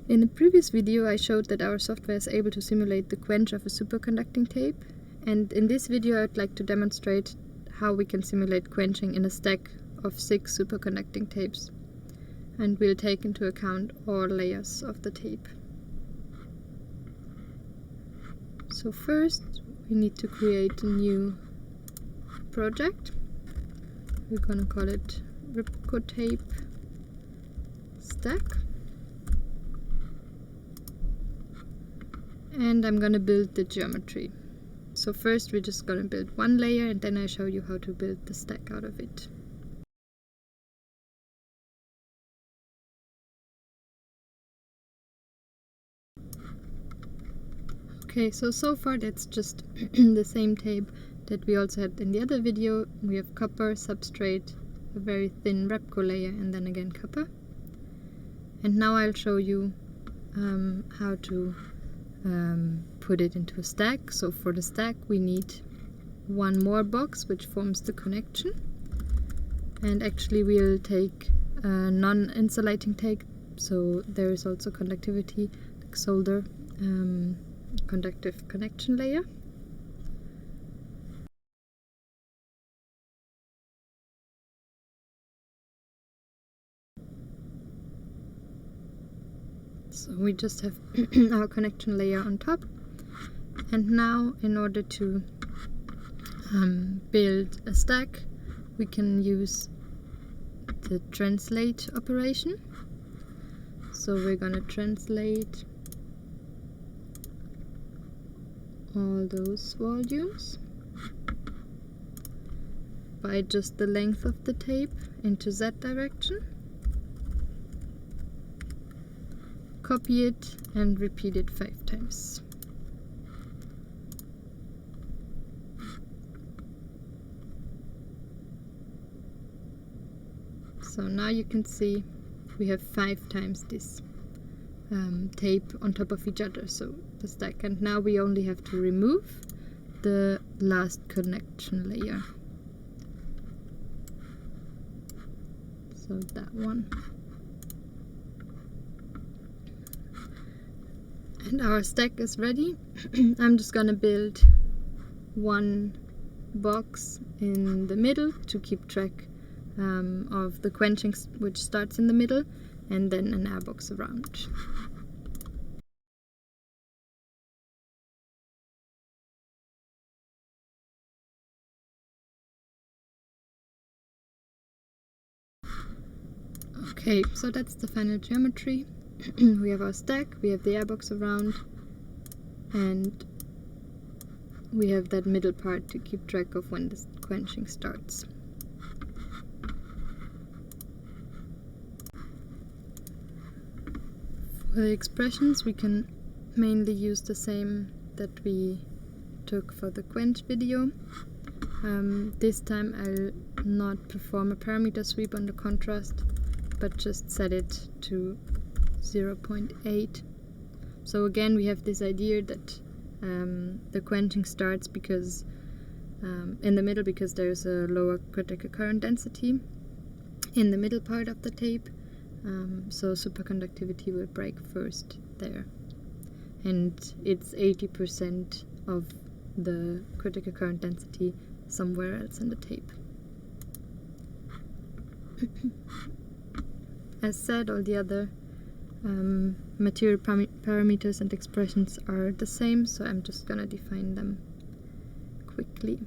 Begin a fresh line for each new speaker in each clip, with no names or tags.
In the previous video I showed that our software is able to simulate the quench of a superconducting tape, and in this video I'd like to demonstrate how we can simulate quenching in a stack of 6 superconducting tapes, and we'll take into account all layers of the tape. So first we need to create a new project. We're gonna call it Ripco tape stack, and I'm gonna build the geometry. So first we're just gonna build one layer, and then I show you how to build the stack out of it. Okay, so far that's just the same tape that we also had in the other video. We have copper, substrate, a very thin Repco layer, and then again copper. And now I'll show you how to put it into a stack. So for the stack we need one more box which forms the connection, and actually we'll take a non-insulating tape, so there is also conductivity, like solder conductive connection layer. So we just have our connection layer on top, and now in order to build a stack we can use the translate operation. So we're gonna translate all those volumes by just the length of the tape into Z direction, copy it and repeat it 5 times. So now you can see we have 5 times this tape on top of each other, so the stack, and now we only have to remove the last connection layer, so that one. And our stack is ready. I'm just gonna build one box in the middle to keep track of the quenching, which starts in the middle, and then an air box around. Okay, so that's the final geometry. We have our stack, we have the airbox around, and we have that middle part to keep track of when the quenching starts. For the expressions we can mainly use the same that we took for the quench video. This time I'll not perform a parameter sweep on the contrast, but just set it to 0.8. So again we have this idea that the quenching starts because in the middle, because there's a lower critical current density in the middle part of the tape, so superconductivity will break first there, and it's 80% of the critical current density somewhere else in the tape. As said, all the other material parameters and expressions are the same, so I'm just gonna define them quickly.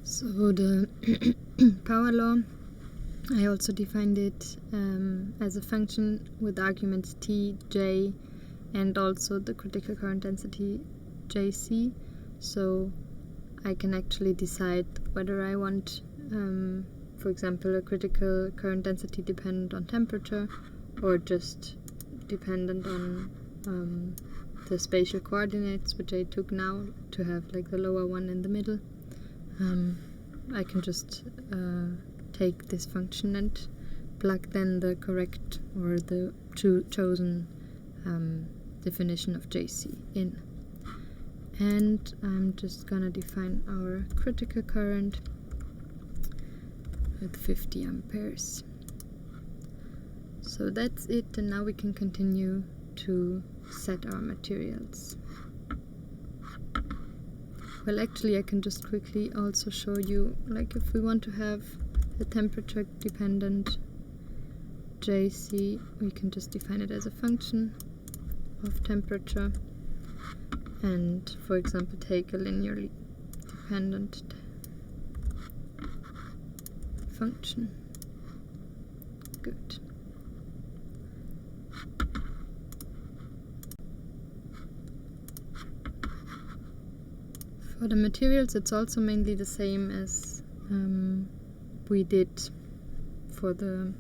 So the power law, I also defined it as a function with arguments t, j, and also the critical current density jc, so I can actually decide whether I want, for example, a critical current density dependent on temperature, or just dependent on the spatial coordinates, which I took now to have like the lower one in the middle. I can just take this function and plug then the correct or the chosen definition of JC in. And I'm just gonna define our critical current with 50 amperes. So that's it, and now we can continue to set our materials. Well, actually I can just quickly also show you, like if we want to have a temperature dependent JC, we can just define it as a function of temperature and, for example, take a linearly dependent function. Good. For the materials, it's also mainly the same as we did for the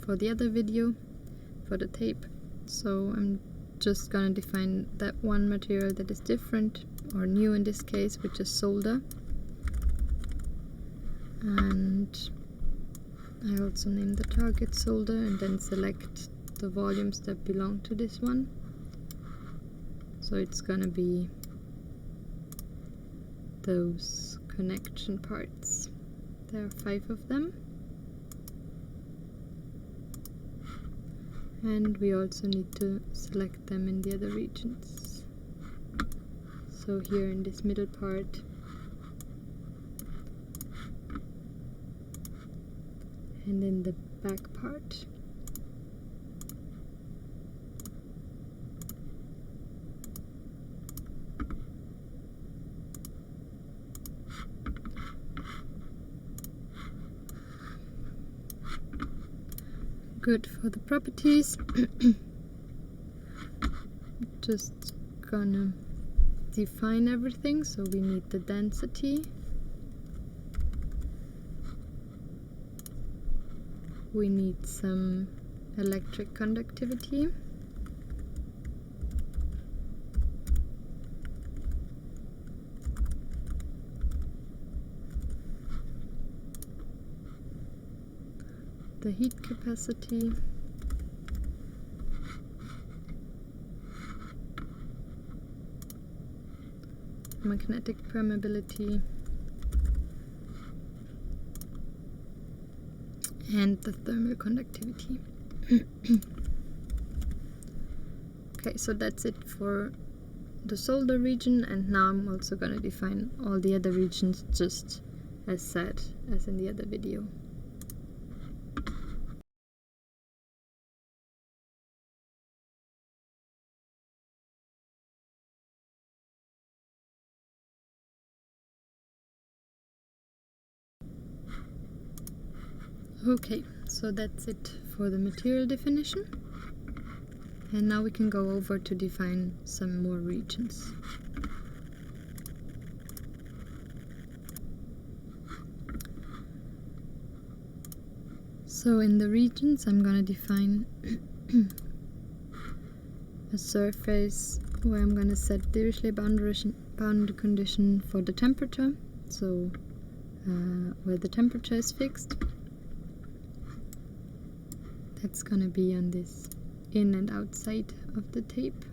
other video, for the tape. So I'm just gonna define that one material that is different, or new in this case, which is solder. And I also name the target solder, and then select the volumes that belong to this one. So it's gonna be those connection parts. There are 5 of them. And we also need to select them in the other regions. So here in this middle part, and in the back part. Good. For the properties, just gonna define everything. So we need the density, we need some electric conductivity, the heat capacity, magnetic permeability, and the thermal conductivity. Okay, so that's it for the solder region, and now I'm also going to define all the other regions just as said as in the other video. Okay, so that's it for the material definition, and now we can go over to define some more regions. So in the regions I'm going to define a surface where I'm going to set Dirichlet boundary condition for the temperature, so where the temperature is fixed. That's gonna be on this in and outside of the tape.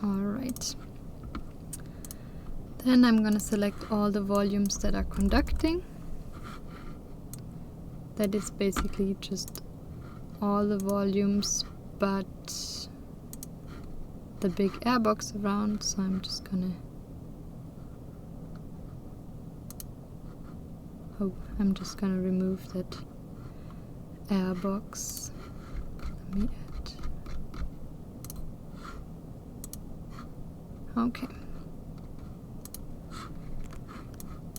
Alright. Then I'm gonna select all the volumes that are conducting. That is basically just all the volumes but the big air box around, so I'm just gonna remove that air box. Let me add. Okay.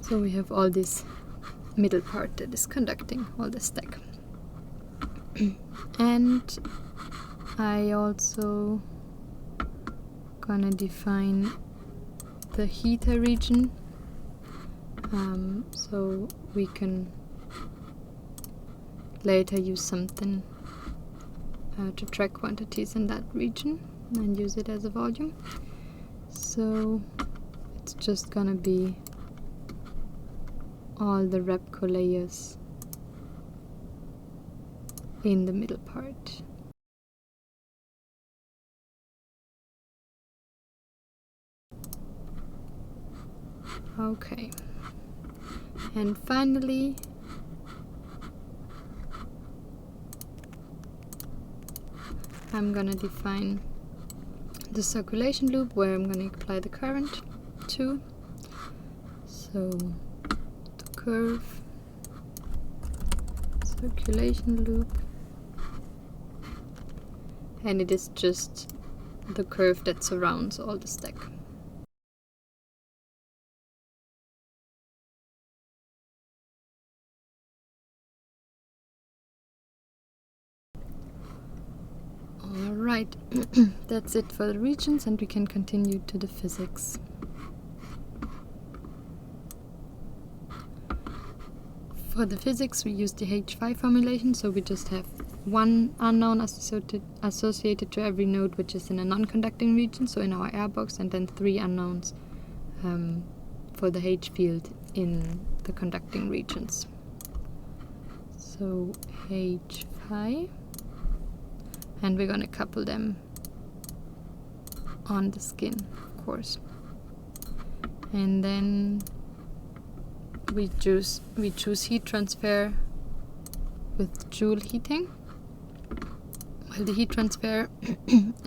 So we have all this middle part that is conducting, all the stack. And I also gonna define the heater region, so we can later use something to track quantities in that region and use it as a volume. So it's just gonna be all the Repco layers in the middle part. Okay, and finally I'm gonna define the circulation loop where I'm gonna apply the current to. So the curve, circulation loop, and it is just the curve that surrounds all the stack. Alright, that's it for the regions, and we can continue to the physics. For the physics we use the H5 formulation, so we just have one unknown associated to every node which is in a non-conducting region, so in our airbox, and then 3 unknowns for the H field in the conducting regions. So H5, and we're going to couple them on the skin, of course. And then we choose heat transfer with Joule heating. Well, the heat transfer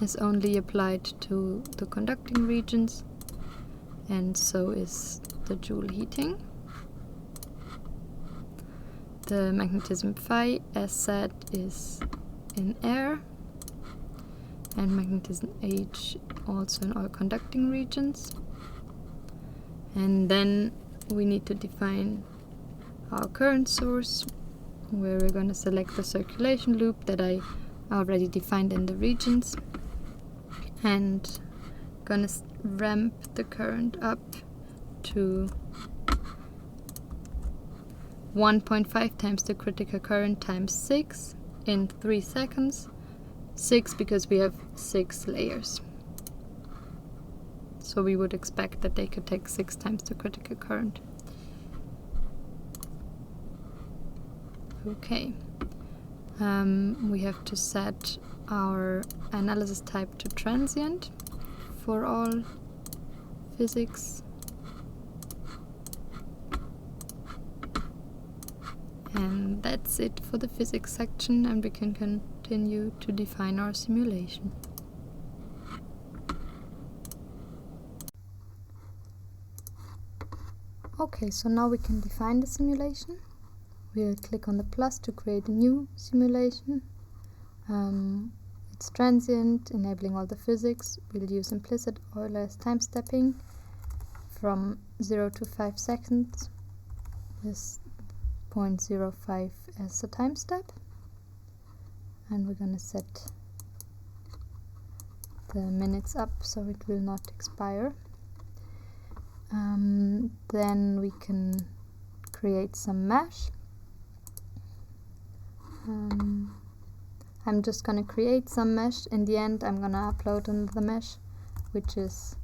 is only applied to the conducting regions, and so is the Joule heating. The magnetism phi, as said, is in air, and magnetism H also in all conducting regions. And then we need to define our current source, where we're going to select the circulation loop that I already defined in the regions, and gonna ramp the current up to 1.5 times the critical current times 6 in 3 seconds. 6 because we have 6 layers. So we would expect that they could take 6 times the critical current. Okay. We have to set our analysis type to transient for all physics. And that's it for the physics section, and we can continue to define our simulation. Okay, so now we can define the simulation. We'll click on the plus to create a new simulation. It's transient, enabling all the physics. We'll use implicit Euler's time stepping from 0 to 5 seconds with 0.05 as a time step. And we're going to set the minutes up so it will not expire. Then we can create some mesh. I'm just going to create some mesh. In the end I'm going to upload another mesh which is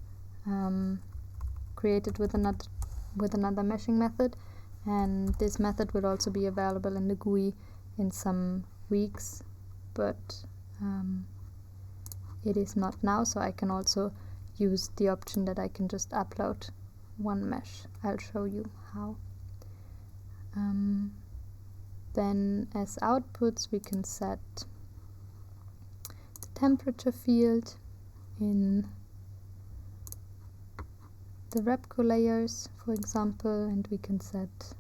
created with another meshing method, and this method will also be available in the GUI in some weeks, but it is not now, so I can also use the option that I can just upload one mesh. I'll show you how. Then as outputs we can set the temperature field in the Repco layers, for example, and we can set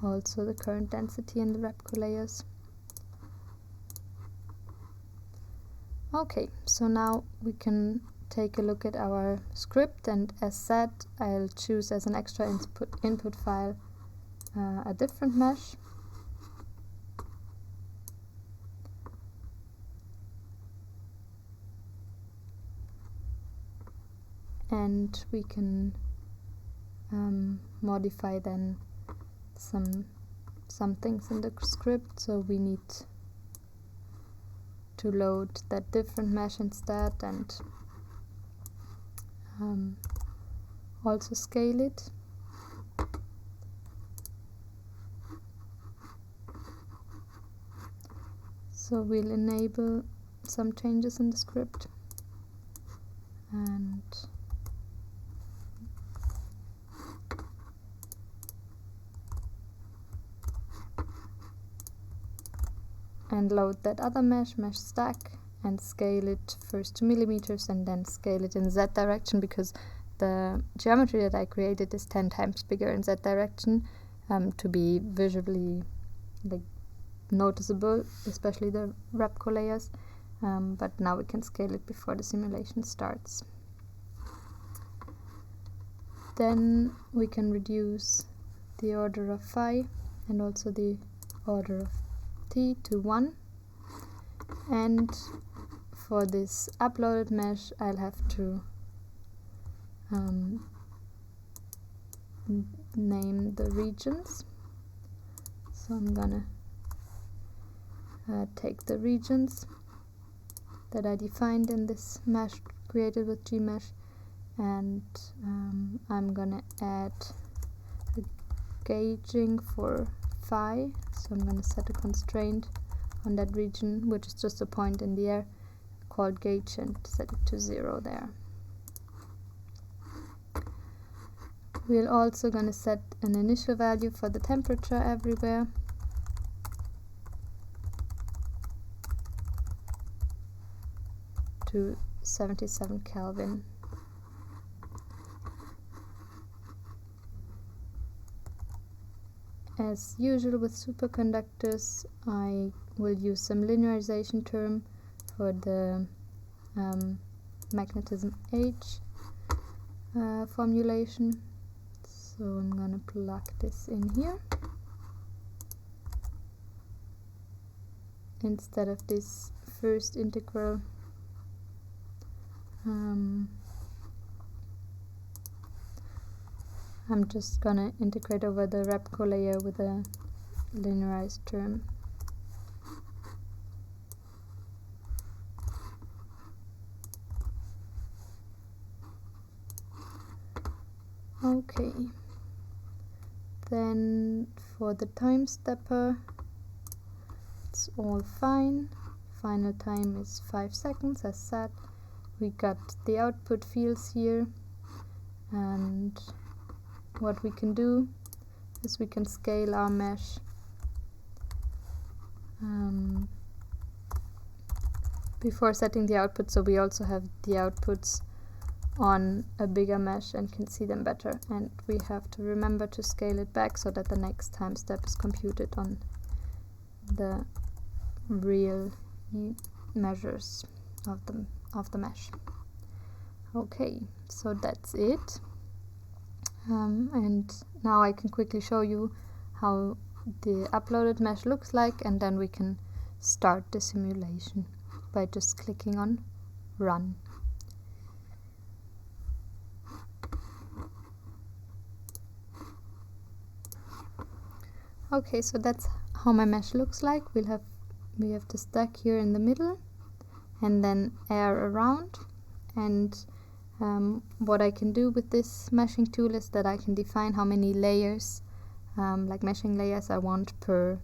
also the current density in the Repco layers. Okay, so now we can take a look at our script, and as said, I'll choose as an extra input file a different mesh. And we can modify then some things in the script. So we need to load that different mesh instead and also scale it. So we'll enable some changes in the script and load that other mesh stack, and scale it first to millimeters and then scale it in Z direction, because the geometry that I created is 10 times bigger in Z direction, to be visually like noticeable, especially the Repco layers, but now we can scale it before the simulation starts. Then we can reduce the order of phi and also the order of t to 1, and for this uploaded mesh I'll have to name the regions. So I'm gonna take the regions that I defined in this mesh created with Gmesh, and I'm gonna add a gauging for phi. So I'm gonna set a constraint on that region, which is just a point in the air called gauge, and set it to 0 there. We're also gonna set an initial value for the temperature everywhere. To 77 Kelvin. As usual with superconductors, I will use some linearization term for the magnetism H formulation. So I'm gonna plug this in here instead of this first integral. I'm just gonna integrate over the Repco layer with a linearized term. Okay, then for the time stepper, it's all fine. Final time is 5 seconds as said. We got the output fields here, and what we can do is we can scale our mesh before setting the output, so we also have the outputs on a bigger mesh and can see them better. And we have to remember to scale it back so that the next time step is computed on the real measures of the mesh. Okay, so that's it. And now I can quickly show you how the uploaded mesh looks like, and then we can start the simulation by just clicking on Run. Okay, so that's how my mesh looks like. We have the stack here in the middle, and then air around. And what I can do with this meshing tool is that I can define how many layers, like meshing layers, I want per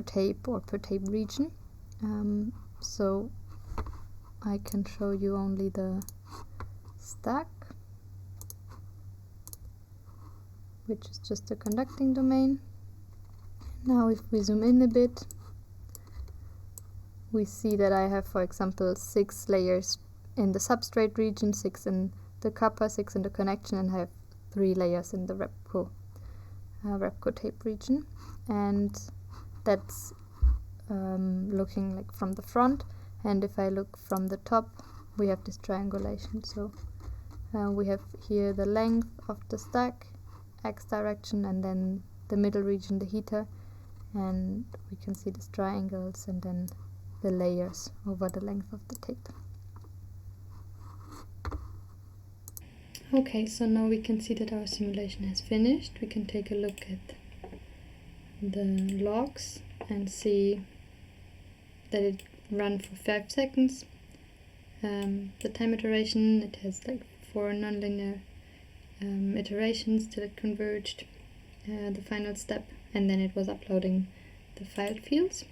tape or per tape region. So I can show you only the stack, which is just a conducting domain. Now if we zoom in a bit, we see that I have, for example, 6 layers in the substrate region, 6 in the copper, 6 in the connection, and I have 3 layers in the Repco tape region. And that's looking like from the front, and if I look from the top, we have this triangulation. So we have here the length of the stack, x direction, and then the middle region, the heater, and we can see these triangles and then the layers over the length of the tape. Okay, so now we can see that our simulation has finished. We can take a look at the logs and see that it run for 5 seconds. The time iteration, it has like 4 nonlinear iterations till it converged the final step, and then it was uploading the file fields.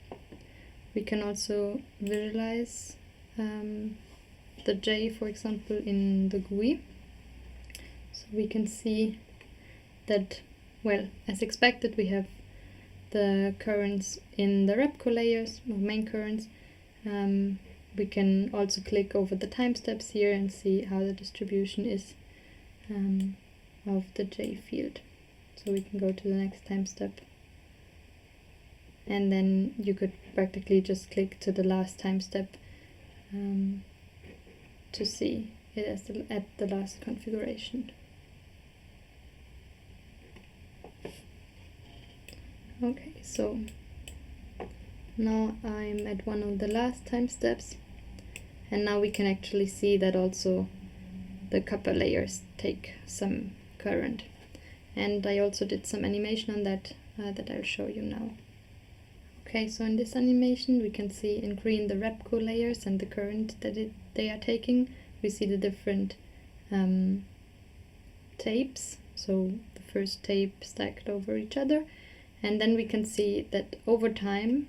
We can also visualize the J, for example, in the GUI. So we can see that, well, as expected, we have the currents in the repco layers, or main currents. We can also click over the time steps here and see how the distribution is of the J field. So we can go to the next time step, and then you could practically just click to the last time step to see it as at the last configuration. Okay, so now I'm at one of the last time steps, and now we can actually see that also the copper layers take some current. And I also did some animation on that that I'll show you now. Okay, so in this animation we can see in green the repco layers and the current that they are taking. We see the different tapes, so the first tape stacked over each other, and then we can see that over time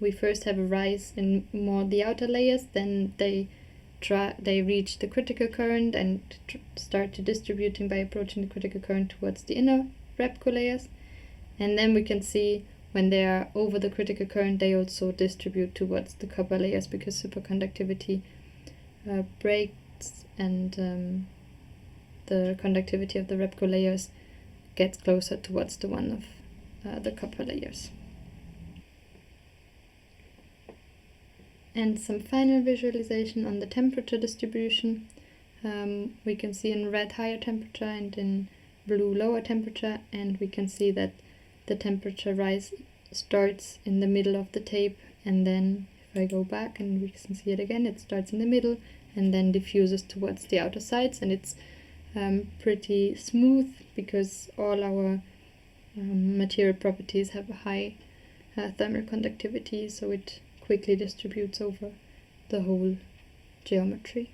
we first have a rise in more the outer layers, then they reach the critical current and start to distributing by approaching the critical current towards the inner repco layers, and then we can see when they are over the critical current they also distribute towards the copper layers, because superconductivity breaks and the conductivity of the repco layers gets closer towards the one of the copper layers. And some final visualization on the temperature distribution. We can see in red higher temperature and in blue lower temperature, and we can see that the temperature rise starts in the middle of the tape, and then if I go back and we can see it again, it starts in the middle and then diffuses towards the outer sides, and it's pretty smooth because all our material properties have a high thermal conductivity, so it quickly distributes over the whole geometry.